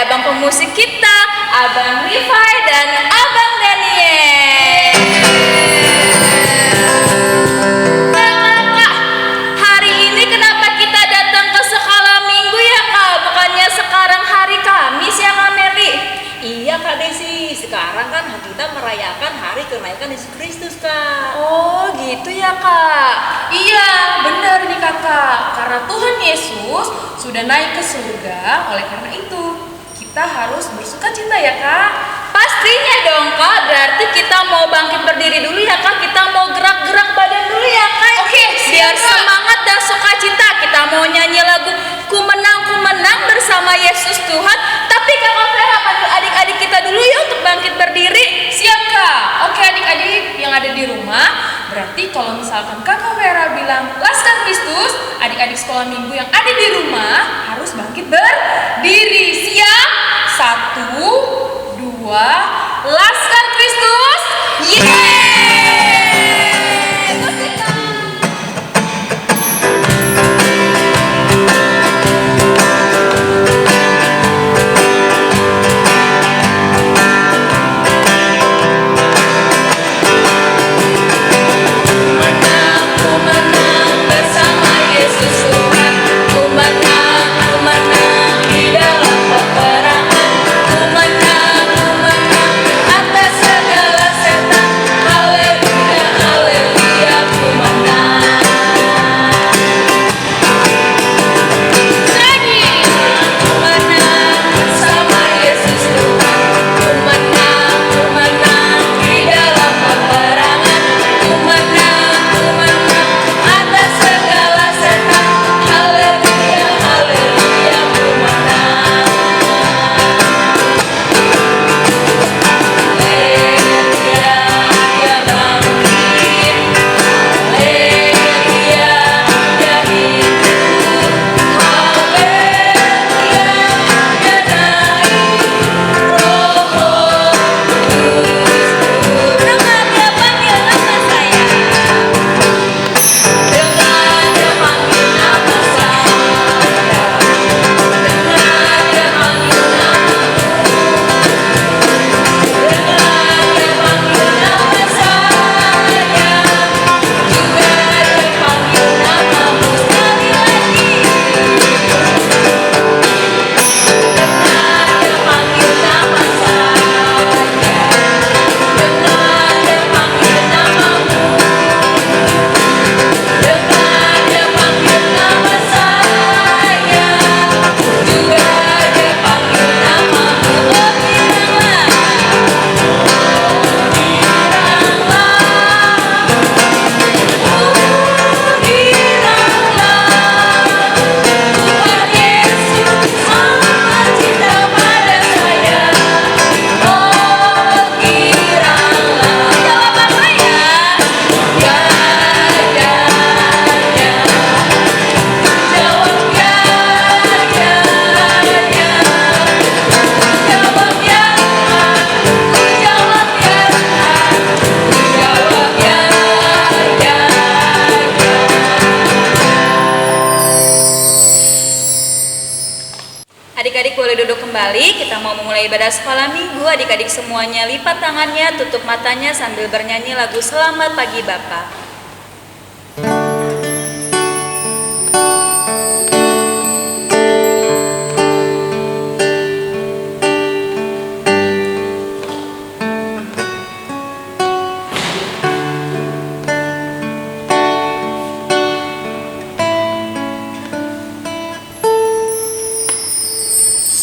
abang pemusik kita, Abang Rifai dan Abang Daniel. Kak, hari ini kenapa kita datang ke sekolah minggu ya Kak? Bukannya sekarang hari Kamis ya Kak Meli? Iya Kak Desi, sekarang kan kita merayakan hari kenaikan Yesus Kristus Kak. Oh gitu ya Kak. Iya, benar nih kakak. Karena Tuhan Yesus sudah naik ke surga, oleh karena itu kita harus bersuka cita ya kak. Pastinya dong Kak, berarti kita mau bangkit berdiri dulu ya Kak. Kita mau gerak-gerak badan dulu ya Kak. Oke, biar siap, Kak. semangat dan sukacita. Kita mau nyanyi lagu Ku menang bersama Yesus Tuhan. Tapi Kakak Vera panggil adik-adik kita dulu ya untuk bangkit berdiri. Siap kak. Oke adik-adik yang ada di rumah, berarti kalau misalkan kakak Vera bilang Laskar Kristus, adik-adik sekolah minggu yang ada di rumah harus bangkit berdiri. Siap? 1, 2, Laskar Kristus. Yeay! Adik-adik boleh duduk kembali. Kita mau memulai ibadah sekolah minggu. Adik-adik semuanya lipat tangannya, tutup matanya sambil bernyanyi lagu Selamat Pagi Bapa.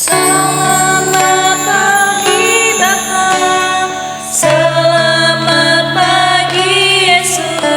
Selamat pagi Bapa, selamat pagi Yesus.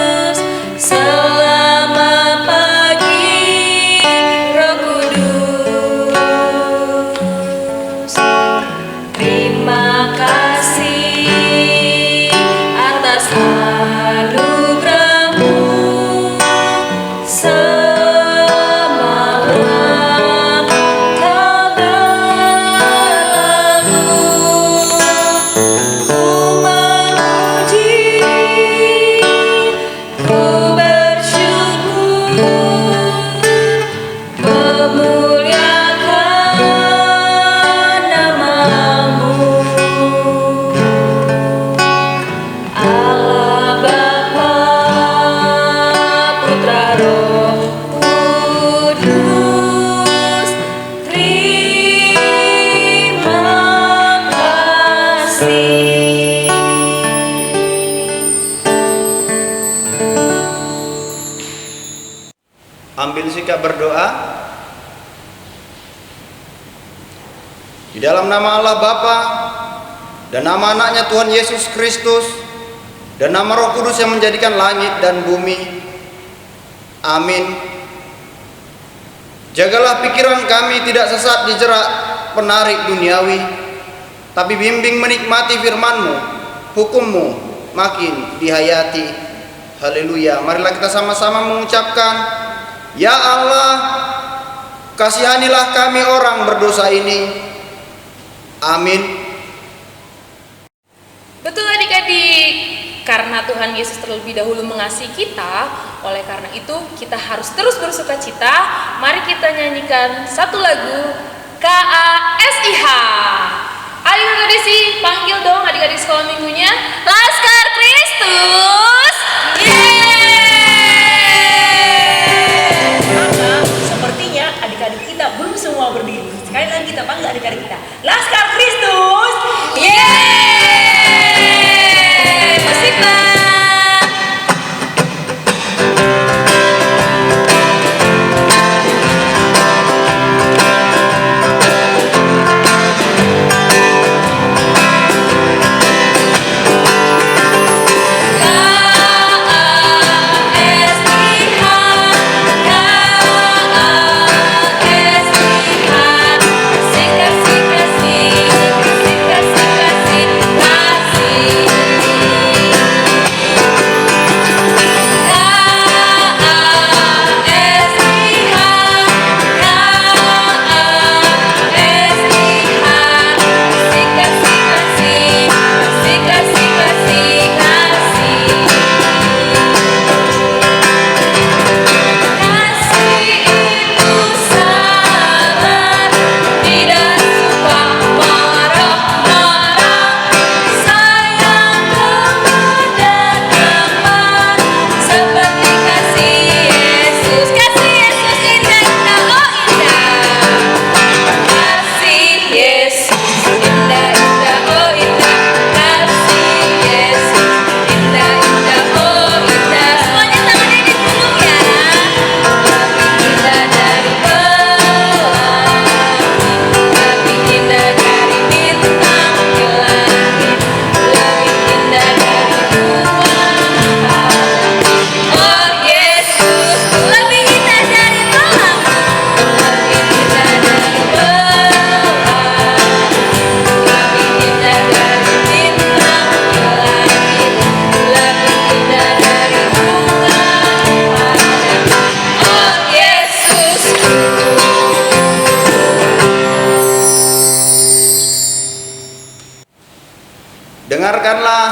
kasih. Ambil sikap berdoa. Di dalam nama Allah Bapa dan nama anaknya Tuhan Yesus Kristus dan nama Roh Kudus yang menjadikan langit dan bumi. Amin. Jagalah pikiran kami tidak sesat dijerat penarik duniawi, tapi bimbing menikmati firman-Mu, hukum-Mu makin dihayati. Haleluya. Marilah kita sama-sama mengucapkan, ya Allah, kasihanilah kami orang berdosa ini. Amin. Betul adik-adik, karena Tuhan Yesus terlebih dahulu mengasihi kita, oleh karena itu kita harus terus bersuka cita. Mari kita nyanyikan satu lagu KASIH. Ayo Kak Desi, panggil dong adik-adik sekolah minggunya. Laskar Kristus. Maka sepertinya adik-adik kita belum semua berdiri. Sekali lagi kita panggil adik-adik kita. Laskar Kristus. Musik Bang. Dengarkanlah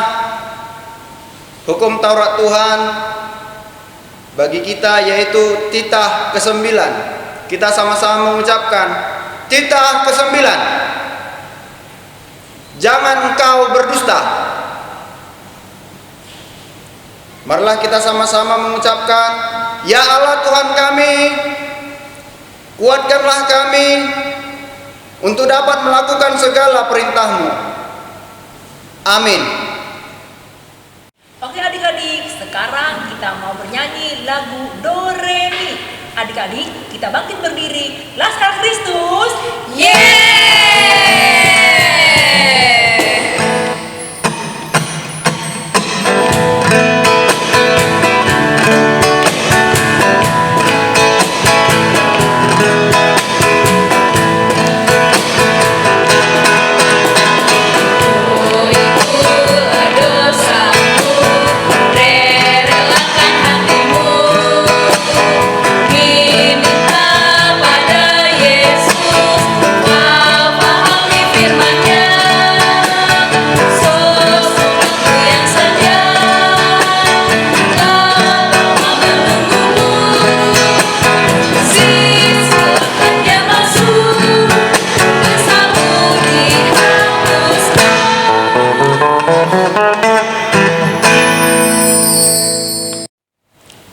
hukum Taurat Tuhan bagi kita, yaitu titah ke-9. Kita sama-sama mengucapkan titah ke-9. Jangan engkau berdusta. Marilah kita sama-sama mengucapkan, ya Allah Tuhan kami, kuatkanlah kami untuk dapat melakukan segala perintah-Mu. Amin. Oke adik-adik, sekarang kita mau bernyanyi lagu Do Re Mi. Adik-adik, kita bangkit berdiri. Laskar Kristus.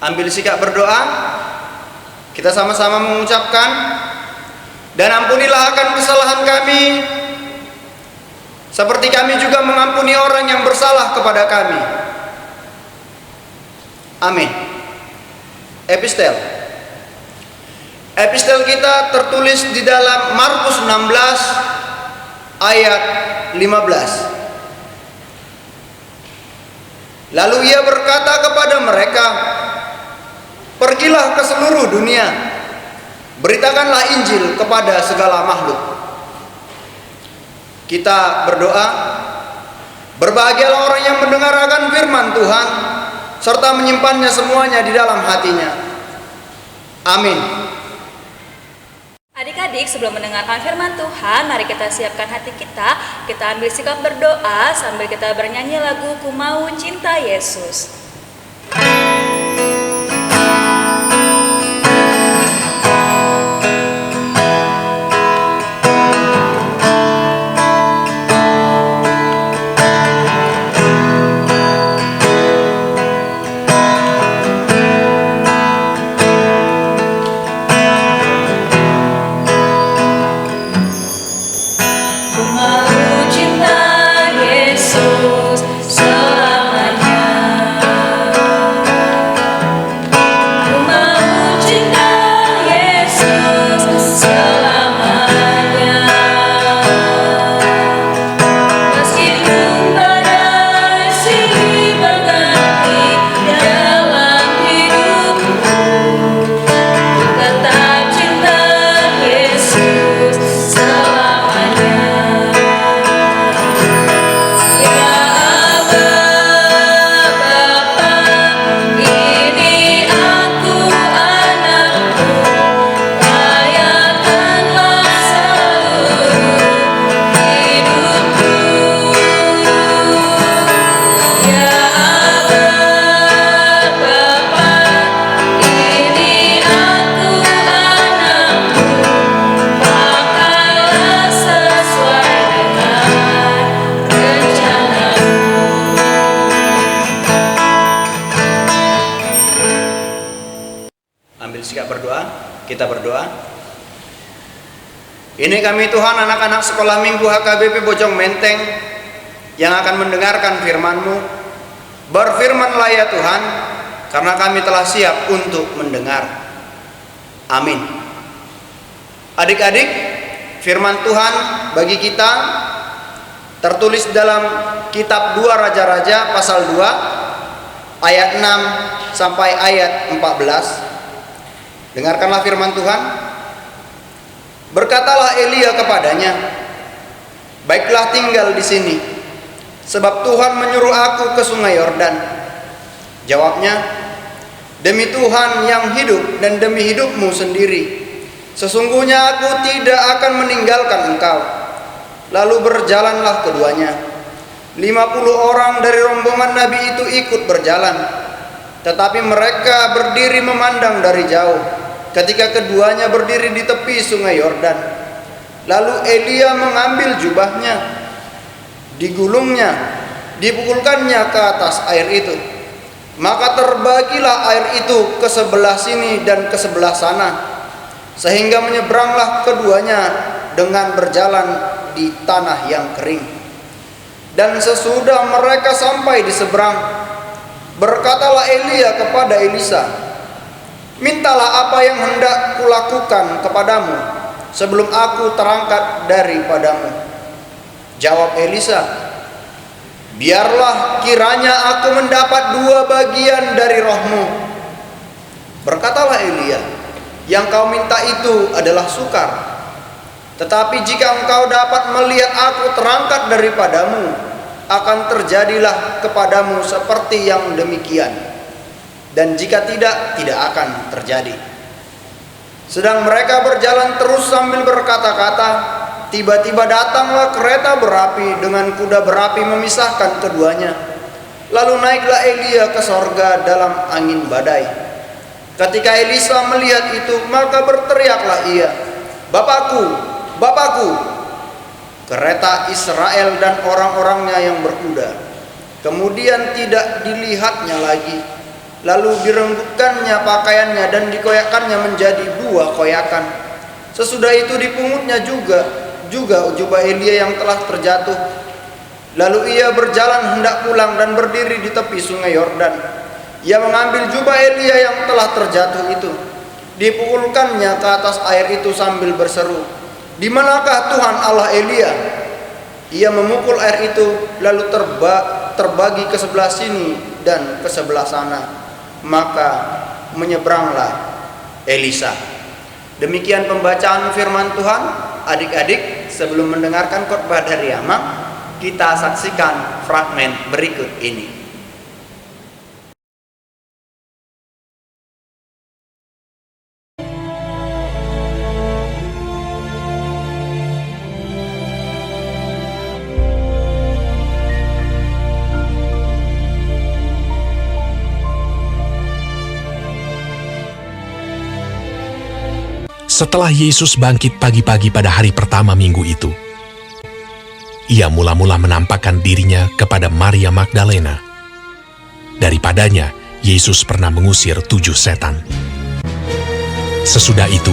Ambil sikap berdoa. Kita sama-sama mengucapkan, dan ampunilah akan kesalahan kami seperti kami juga mengampuni orang yang bersalah kepada kami. Amin. Epistel. Epistel kita tertulis di dalam Markus 16 ayat 15. Lalu ia berkata kepada mereka, "Pergilah ke seluruh dunia, beritakanlah Injil kepada segala makhluk." Kita berdoa, berbahagialah orang yang mendengarkan firman Tuhan serta menyimpannya semuanya di dalam hatinya. Amin. Adik-adik, sebelum mendengarkan firman Tuhan, mari kita siapkan hati kita. Kita ambil sikap berdoa sambil kita bernyanyi lagu Ku Mau Cinta Yesus. Kita berdoa. Ini kami Tuhan, anak-anak sekolah minggu HKBP Bojong Menteng yang akan mendengarkan firman-Mu. Berfirmanlah ya Tuhan, karena kami telah siap untuk mendengar. Amin. Adik-adik, firman Tuhan bagi kita tertulis dalam kitab 2 Raja-Raja pasal 2 ayat 6 sampai ayat 14. Dengarkanlah firman Tuhan. Berkatalah Elia kepadanya, "Baiklah, tinggal di sini, sebab Tuhan menyuruh aku ke sungai Yordan." Jawabnya, "Demi Tuhan yang hidup dan demi hidupmu sendiri, sesungguhnya aku tidak akan meninggalkan engkau." Lalu berjalanlah keduanya. 50 orang dari rombongan Nabi itu ikut berjalan, tetapi mereka berdiri memandang dari jauh ketika keduanya berdiri di tepi sungai Yordan. Lalu Elia mengambil jubahnya, digulungnya, dipukulkannya ke atas air itu. Maka terbagilah air itu ke sebelah sini dan ke sebelah sana, sehingga menyeberanglah keduanya dengan berjalan di tanah yang kering. Dan sesudah mereka sampai di seberang, berkatalah Elia kepada Elisa, "Mintalah apa yang hendak kulakukan kepadamu sebelum aku terangkat daripadamu." Jawab Elisa, "Biarlah kiranya aku mendapat 2 bagian dari rohmu." Berkatalah Elia, "Yang kau minta itu adalah sukar. Tetapi jika engkau dapat melihat aku terangkat daripadamu, akan terjadilah kepadamu seperti yang demikian. Dan jika tidak, tidak akan terjadi." Sedang mereka berjalan terus sambil berkata-kata, tiba-tiba datanglah kereta berapi dengan kuda berapi memisahkan keduanya. Lalu naiklah Elia ke sorga dalam angin badai. Ketika Elisa melihat itu, maka berteriaklah ia, "Bapakku, Bapakku!" Kereta Israel dan orang-orangnya yang berkuda. Kemudian tidak dilihatnya lagi. Lalu direnggutkannya pakaiannya dan dikoyakkannya menjadi 2 koyakan. Sesudah itu dipungutnya juga jubah Elia yang telah terjatuh, Lalu ia berjalan hendak pulang dan berdiri di tepi sungai Yordan. Ia mengambil jubah Elia yang telah terjatuh itu. Dipukulkannya ke atas air itu sambil berseru, "Di manakah Tuhan Allah Elia?" Ia memukul air itu lalu terbagi ke sebelah sini dan ke sebelah sana. Maka menyeberanglah Elisa. Demikian pembacaan firman Tuhan. Adik-adik, sebelum mendengarkan khotbah dari Amang, kita saksikan fragmen berikut ini. Setelah Yesus bangkit pagi-pagi pada hari pertama minggu itu, ia mula-mula menampakkan dirinya kepada Maria Magdalena. Daripadanya, Yesus pernah mengusir 7 setan. Sesudah itu,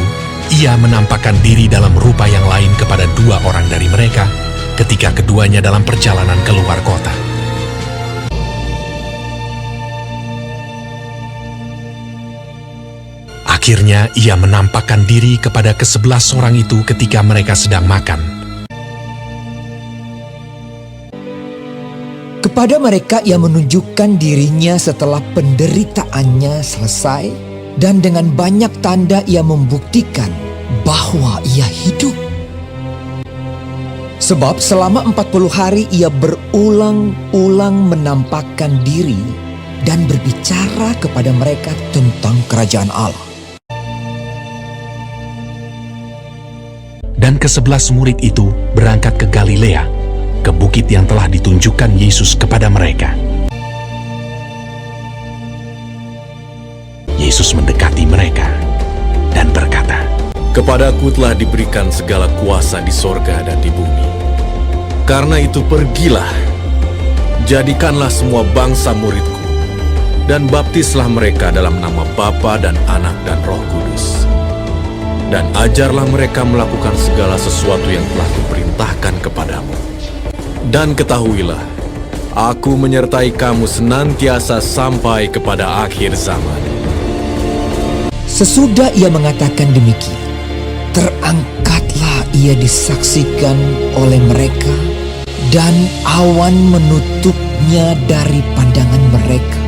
ia menampakkan diri dalam rupa yang lain kepada 2 orang dari mereka ketika keduanya dalam perjalanan keluar kota. Akhirnya ia menampakkan diri kepada ke-11 orang itu ketika mereka sedang makan. Kepada mereka ia menunjukkan dirinya setelah penderitaannya selesai, dan dengan banyak tanda ia membuktikan bahwa ia hidup. Sebab selama 40 hari ia berulang-ulang menampakkan diri dan berbicara kepada mereka tentang kerajaan Allah. Dan ke-11 murid itu berangkat ke Galilea, ke bukit yang telah ditunjukkan Yesus kepada mereka. Yesus mendekati mereka dan berkata, "Kepadaku telah diberikan segala kuasa di sorga dan di bumi. Karena itu pergilah, jadikanlah semua bangsa muridku, dan baptislah mereka dalam nama Bapa dan Anak dan Roh Kudus. Dan ajarlah mereka melakukan segala sesuatu yang telah kuperintahkan kepadamu. Dan ketahuilah, aku menyertai kamu senantiasa sampai kepada akhir zaman." Sesudah ia mengatakan demikian, terangkatlah ia disaksikan oleh mereka, dan awan menutupnya dari pandangan mereka.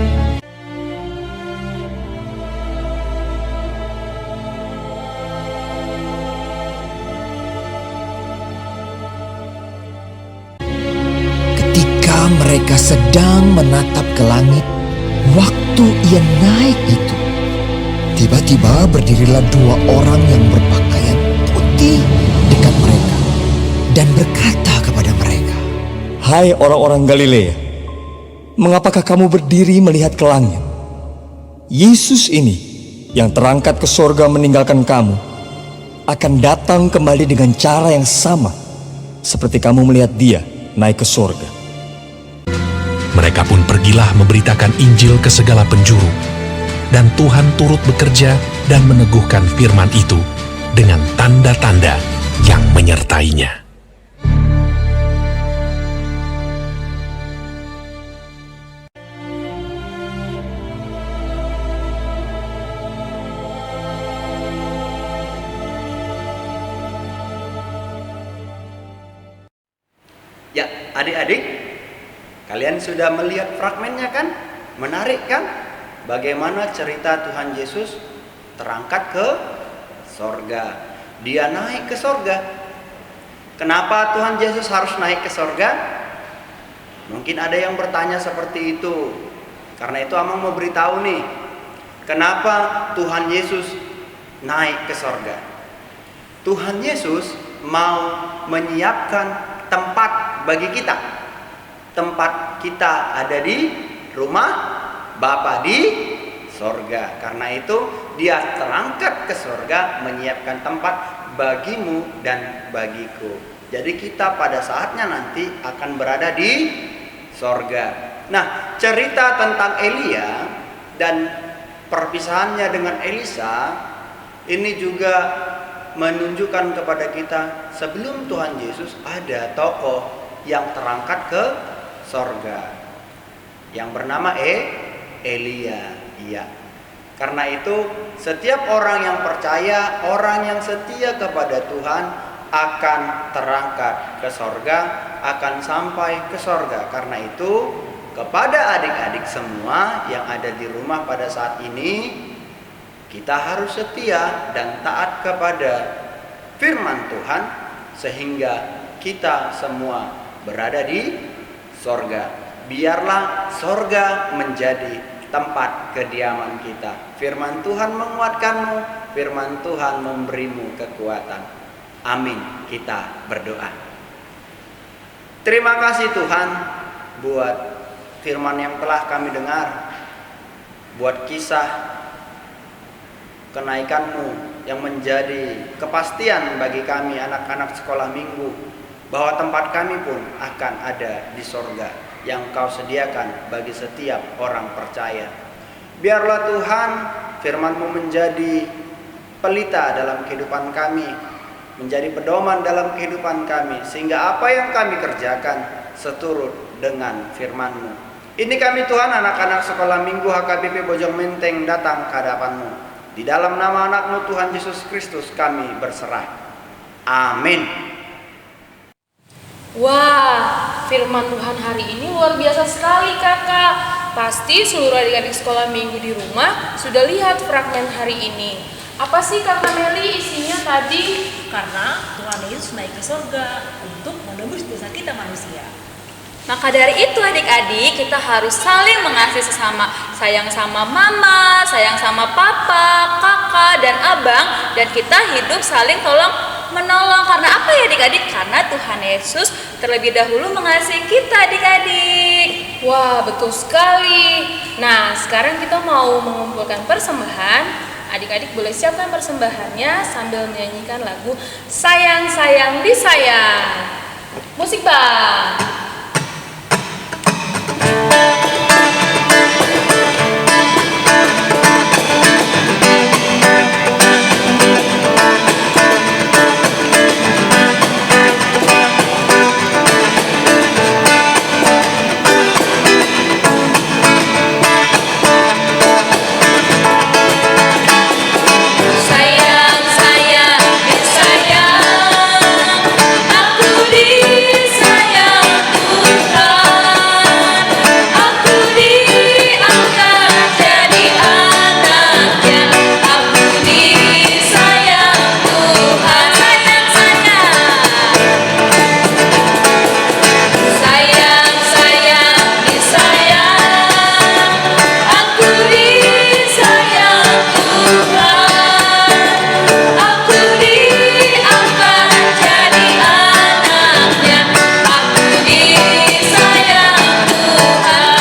Mereka sedang menatap ke langit waktu ia naik itu. Tiba-tiba berdirilah 2 orang yang berpakaian putih dekat mereka dan berkata kepada mereka, "Hai orang-orang Galilea, mengapakah kamu berdiri melihat ke langit? Yesus ini yang terangkat ke sorga meninggalkan kamu akan datang kembali dengan cara yang sama seperti kamu melihat dia naik ke sorga." Mereka pun pergilah memberitakan Injil ke segala penjuru, dan Tuhan turut bekerja dan meneguhkan firman itu dengan tanda-tanda yang menyertainya. Ya, adik-adik, kalian sudah melihat fragmennya kan? Menarik kan? Bagaimana cerita Tuhan Yesus terangkat ke sorga. Dia naik ke sorga. Kenapa Tuhan Yesus harus naik ke sorga? Mungkin ada yang bertanya seperti itu. Karena itu Amang mau beritahu nih, kenapa Tuhan Yesus naik ke sorga. Tuhan Yesus mau menyiapkan tempat bagi kita. Tempat kita ada di rumah Bapa di sorga. Karena itu dia terangkat ke sorga menyiapkan tempat bagimu dan bagiku. Jadi kita pada saatnya nanti akan berada di sorga. Nah, cerita tentang Elia dan perpisahannya dengan Elisa ini juga menunjukkan kepada kita sebelum Tuhan Yesus ada tokoh yang terangkat ke sorga, yang bernama Elia. Iya. Karena itu setiap orang yang percaya, orang yang setia kepada Tuhan akan terangkat ke sorga, akan sampai ke sorga. Karena itu kepada adik-adik semua yang ada di rumah pada saat ini, kita harus setia dan taat kepada firman Tuhan sehingga kita semua berada di sorga. Biarlah sorga menjadi tempat kediaman kita. Firman Tuhan menguatkanmu, firman Tuhan memberimu kekuatan. Amin. Kita berdoa. Terima kasih Tuhan buat firman yang telah kami dengar, buat kisah kenaikan-Mu yang menjadi kepastian bagi kami anak-anak sekolah minggu, bahwa tempat kami pun akan ada di sorga yang Kau sediakan bagi setiap orang percaya. Biarlah Tuhan firman-Mu menjadi pelita dalam kehidupan kami, menjadi pedoman dalam kehidupan kami, sehingga apa yang kami kerjakan seturut dengan firman-Mu. Ini kami Tuhan, anak-anak sekolah minggu HKBP Bojong Menteng datang ke hadapan-Mu. Di dalam nama anak-Mu Tuhan Yesus Kristus kami berserah. Amin. Wah, firman Tuhan hari ini luar biasa sekali kakak. Pasti seluruh adik-adik sekolah minggu di rumah sudah lihat fragmen hari ini. Apa sih kakak Meli isinya tadi? Karena Tuhan Yesus naik ke surga untuk menebus dosa kita manusia. Maka dari itu adik-adik, kita harus saling mengasihi sesama. Sayang sama mama, sayang sama papa, kakak, dan abang. Dan kita hidup saling tolong menolong. Karena apa ya adik-adik? Karena Tuhan Yesus terlebih dahulu mengasihi kita adik-adik. Wah, betul sekali. Nah, sekarang kita mau mengumpulkan persembahan. Adik-adik boleh siapkan persembahannya sambil menyanyikan lagu Sayang Sayang Disayang. Musik bang. Sayang, sayang, disayang, aku disayang Tuhan, aku diangkat jadi anaknya, aku disayang Tuhan. Sayang, sayang, sayang, sayang, disayang, aku disayang Tuhan, aku diangkat jadi anaknya, aku disayang Tuhan.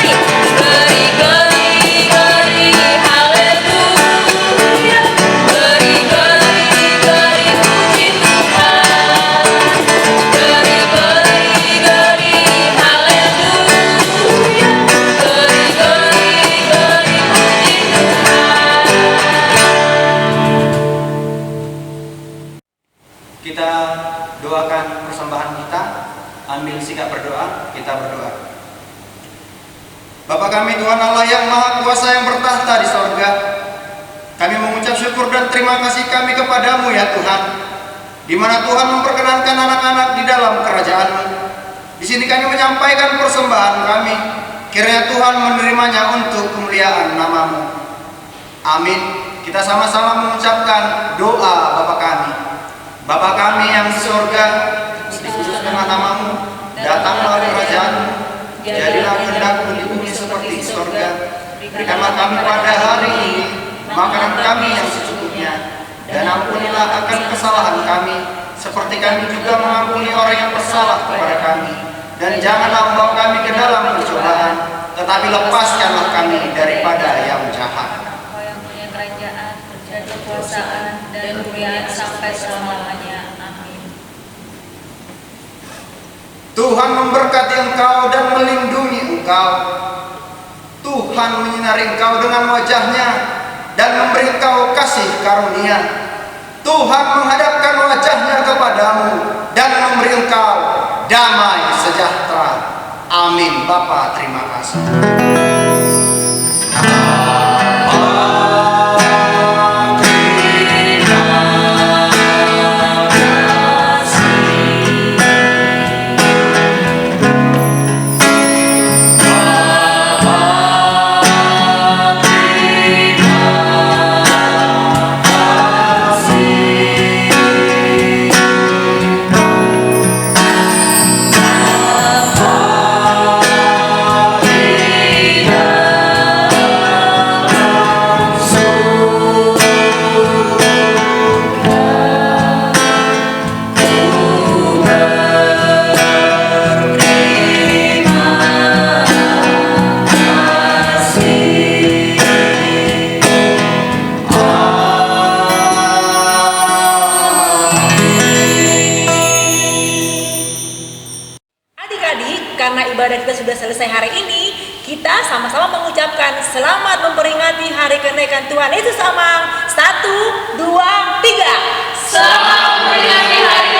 Geri, geri, geri, haleluya, geri, geri, geri, puji Tuhan, geri, geri, geri, haleluya, geri, geri, geri, puji Tuhan. Kita doakan persembahan kita, ambil sikap berdoa, kita berdoa. Bapa kami Tuhan Allah yang Maha Kuasa yang bertahta di sorga, kami mengucap syukur dan terima kasih kami kepadamu ya Tuhan, di mana Tuhan memperkenankan anak-anak di dalam kerajaan-Mu. Di sini kami menyampaikan persembahan kami, kiranya Tuhan menerimanya untuk kemuliaan nama-Mu. Amin. Kita sama-sama mengucapkan doa Bapa kami. Bapa kami yang di sorga, dikudus dengan nama-Mu, datanglah kerajaan-Mu, jadilah kehendak-Mu di bumi seperti di sorga. Berikanlah kami pada hari ini makanan kami yang secukupnya, dan ampunilah akan kesalahan kami, seperti kami juga mengampuni orang yang bersalah kepada kami. Dan janganlah membawa kami ke dalam pencobaan, tetapi lepaskanlah kami daripada yang jahat. Engkau yang punya kerajaan dan kekuasaan dan kemuliaan sampai selama-lamanya. Amin. Tuhan memberkati engkau dan melindungi engkau. Tuhan menyinari engkau dengan wajah-Nya dan memberi engkau kasih karunia. Tuhan menghadapkan wajah-Nya kepadamu dan memberi engkau damai sejahtera. Amin. Bapa, terima kasih. Adik-adik, karena ibadah kita sudah selesai hari ini, kita sama-sama mengucapkan selamat memperingati hari kenaikan Tuhan Yesus Amang. 1, 2, 3. Selamat memperingati hari